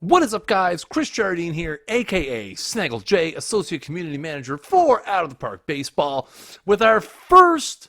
What is up, guys? Chris Jardine here, aka Snaggle J, Associate Community Manager for Out of the Park Baseball, with our first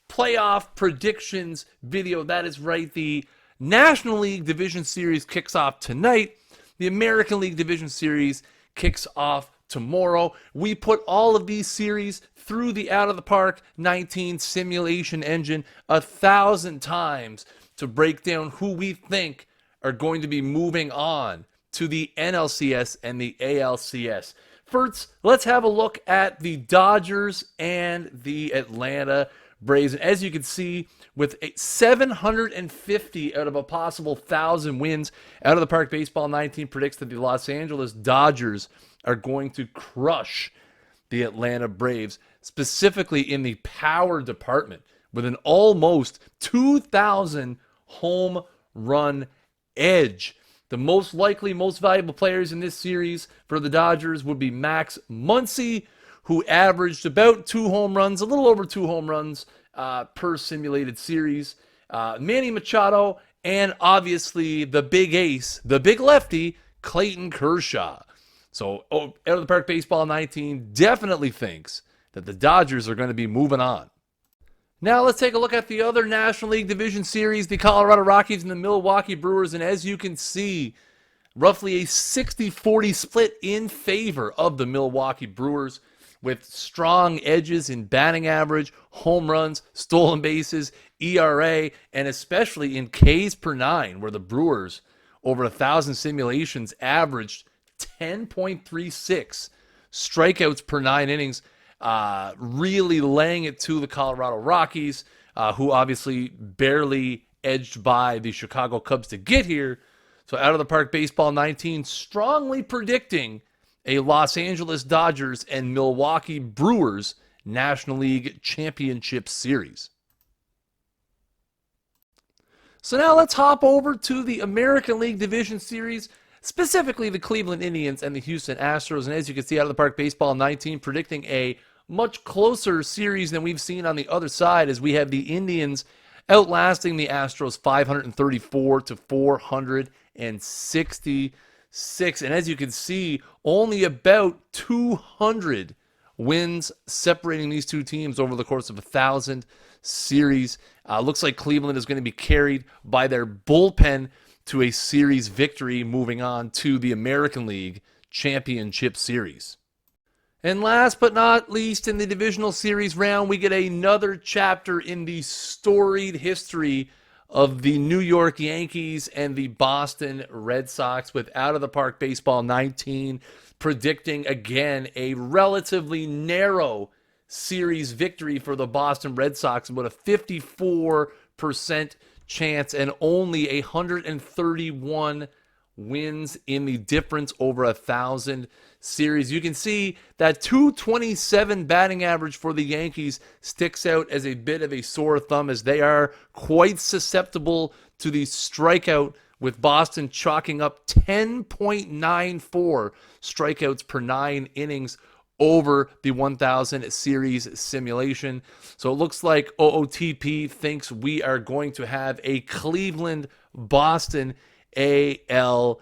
playoff predictions video. That is right, the National League Division Series kicks off tonight. The American League Division Series kicks off tomorrow. We put all of these series through the Out of the Park 19 simulation engine 1,000 times to break down who we think are going to be moving on to the NLCS and the ALCS. First, let's have a look at the Dodgers and the Atlanta Braves. And as you can see, with 750 out of a possible 1,000 wins, Out of the Park Baseball 19 predicts that the Los Angeles Dodgers are going to crush the Atlanta Braves, specifically in the power department, with an almost 2,000 home run edge. The most likely, most valuable players in this series for the Dodgers would be Max Muncy, who averaged about 2 home runs, a little over 2 home runs per simulated series. Manny Machado, and obviously the big ace, the big lefty, Clayton Kershaw. So Out of the Park Baseball 19 definitely thinks that the Dodgers are going to be moving on. Now let's take a look at the other National League Division Series, the Colorado Rockies and the Milwaukee Brewers. And as you can see, roughly a 60-40 split in favor of the Milwaukee Brewers, with strong edges in batting average, home runs, stolen bases, ERA, and especially in Ks per 9, where the Brewers, over 1,000 simulations, averaged 10.36 strikeouts per 9 innings. Really laying it to the Colorado Rockies, who obviously barely edged by the Chicago Cubs to get here. So Out of the Park Baseball 19 strongly predicting a Los Angeles Dodgers and Milwaukee Brewers National League Championship Series. So now let's hop over to the American League Division Series, specifically the Cleveland Indians and the Houston Astros. And as you can see, Out of the Park Baseball 19 predicting a much closer series than we've seen on the other side, as we have the Indians outlasting the Astros 534 to 466. And as you can see, only about 200 wins separating these two teams over the course of 1,000 series. Looks like Cleveland is going to be carried by their bullpen to a series victory, moving on to the American League Championship Series. And last but not least, in the divisional series round, we get another chapter in the storied history of the New York Yankees and the Boston Red Sox, with Out of the Park Baseball 19 predicting again a relatively narrow series victory for the Boston Red Sox, with a 54% chance and only 131 wins in the difference over 1,000 series. You can see that 227 batting average for the Yankees sticks out as a bit of a sore thumb, as they are quite susceptible to the strikeout, with Boston chalking up 10.94 strikeouts per 9 innings over the 1,000 series simulation. So it looks like OOTP thinks we are going to have a Cleveland-Boston ALCS.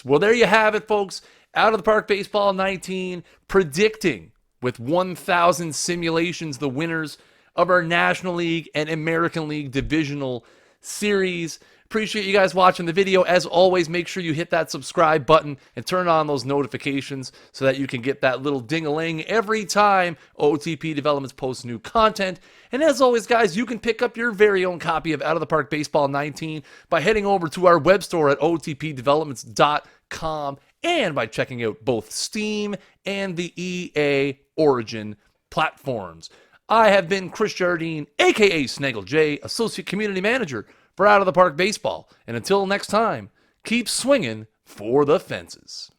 Well, there you have it, folks. Out of the Park Baseball 19 predicting with 1,000 simulations the winners of our National League and American League divisional series. Appreciate you guys watching the video. As always, make sure you hit that subscribe button and turn on those notifications so that you can get that little ding-a-ling every time OOTP Developments posts new content. And as always, guys, you can pick up your very own copy of Out of the Park Baseball 19 by heading over to our web store at OOTPdevelopments.com, and by checking out both Steam and the EA Origin platforms. I have been Chris Jardine, aka Snaggle J, Associate Community Manager for Out of the Park Baseball. And until next time, keep swinging for the fences.